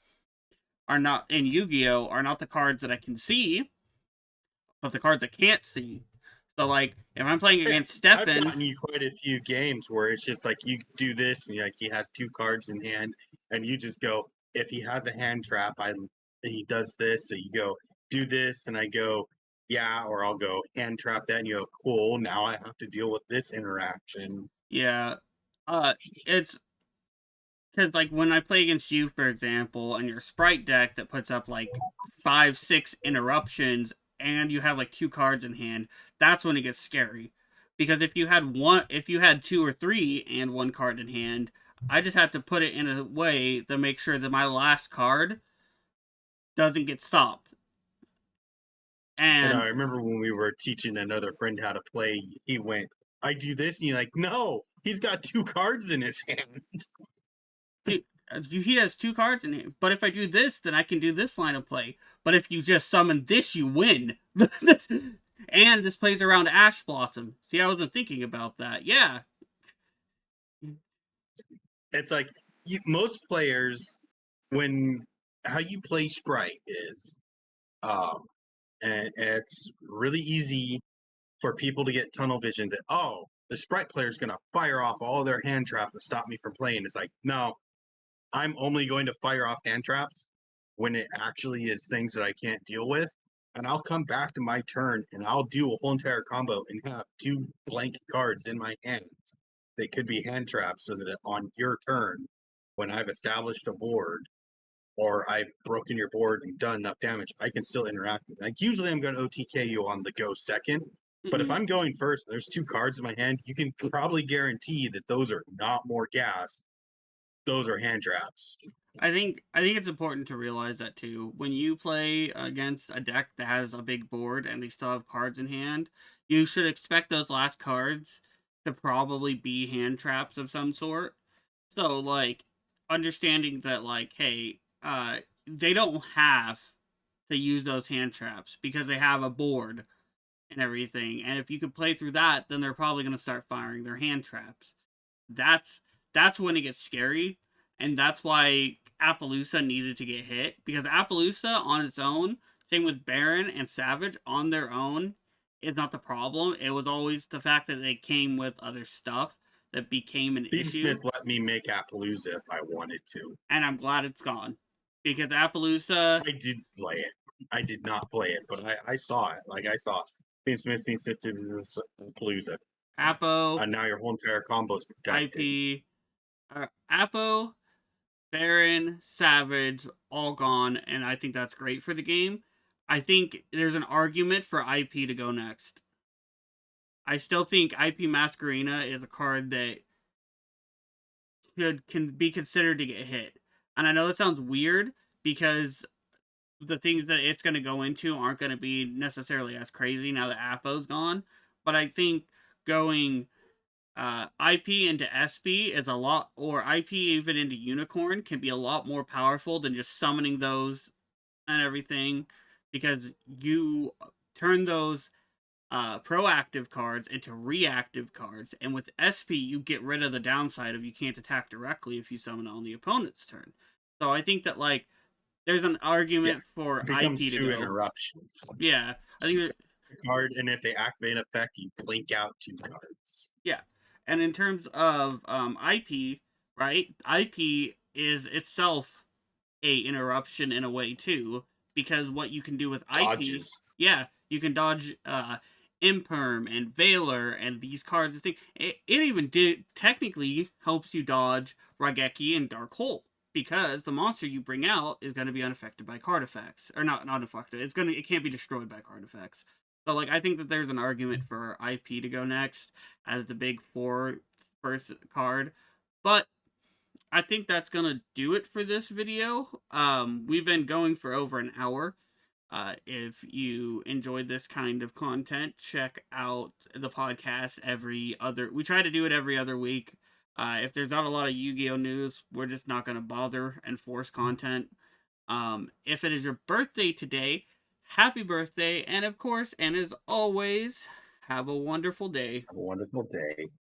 are not in Yu-Gi-Oh are not the cards that I can see, but the cards I can't see. So like if I'm playing Yeah, against I've Stefan, gotten you quite a few games where it's just like you do this and like he has two cards in hand and you just go, if he has a hand trap, he does this, so you go do this and I go, yeah, or I'll go hand trap that and you go, cool, now I have to deal with this interaction. yeah, it's because like when I play against you, for example, and your sprite deck that puts up like 5, 6 interruptions, and you have like 2 cards in hand, that's when it gets scary. Because if you had 2 or 3 and 1 card in hand, I just have to put it in a way to make sure that my last card doesn't get stopped. And I And remember when we were teaching another friend how to play, he went, I do this, and you're like, no, he's got two cards in his hand. he has 2 cards in here. But if I do this, then I can do this line of play. But if you just summon this, you win. And this plays around Ash Blossom. See, I wasn't thinking about that. Yeah. It's like most players, when how you play Sprite is, um, and it's really easy for people to get tunnel vision that, oh, the Sprite player is going to fire off all their hand traps to stop me from playing. It's like, no, I'm only going to fire off hand traps when it actually is things that I can't deal with. And I'll come back to my turn and I'll do a whole entire combo and have two blank cards in my hand. They could be hand traps so that on your turn, when I've established a board or I've broken your board and done enough damage, I can still interact with it. Like usually I'm going to OTK you on the go second. But if Mm-mm. I'm going first, there's two cards in my hand, you can probably guarantee that those are not more gas. Those are hand traps. I think it's important to realize that too. When you play against a deck that has a big board and they still have cards in hand, you should expect those last cards to probably be hand traps of some sort. So like understanding that like, hey, they don't have to use those hand traps because they have a board and everything. And if you could play through that, then they're probably going to start firing their hand traps. That's that's when it gets scary, and that's why Appaloosa needed to get hit because Appaloosa on its own, same with Baron and Savage on their own, is not the problem. It was always the fact that they came with other stuff that became an issue, Smith let me make Appaloosa if I wanted to. and I'm glad it's gone because Appaloosa, I did play it. I did not play it, but I saw it. Like I saw Smith to Appaloosa. Appo, And now your whole entire combo is protected. IP, Appo, Baron, Savage, all gone, and I think that's great for the game. I think there's an argument for IP to go next. I still think IP Masquerena is a card that can be considered to get hit. And I know that sounds weird because the things that it's going to go into aren't going to be necessarily as crazy now that Apo's gone. But I think going IP into SP is a lot, or IP even into Unicorn can be a lot more powerful than just summoning those and everything, because you turn those proactive cards into reactive cards, and with SP you get rid of the downside of you can't attack directly if you summon on the opponent's turn. So I think that like there's an Yeah, argument for it becomes IP to two go. interruptions. Yeah, I So think you pick a card, and if they activate an effect, you blink out two cards. yeah. And in terms of IP, right? IP is itself a interruption in a way too, because what you can do with IP, Dodges. yeah, you can dodge Imperm and Veiler and these cards and things. It even did technically helps you dodge Raigeki and Dark Hole, because the monster you bring out is going to be unaffected by card effects, or not affected. It can't be destroyed by card effects. So like I think that there's an argument for IP to go next as the big four first card, but I think that's gonna do it for this video. We've been going for over an hour. If you enjoyed this kind of content, check out the podcast every other. We try to do it every other week. If there's not a lot of Yu-Gi-Oh news, we're just not gonna bother and force content. If it is your birthday today, happy birthday, and of course, and as always, have a wonderful day. Have a wonderful day.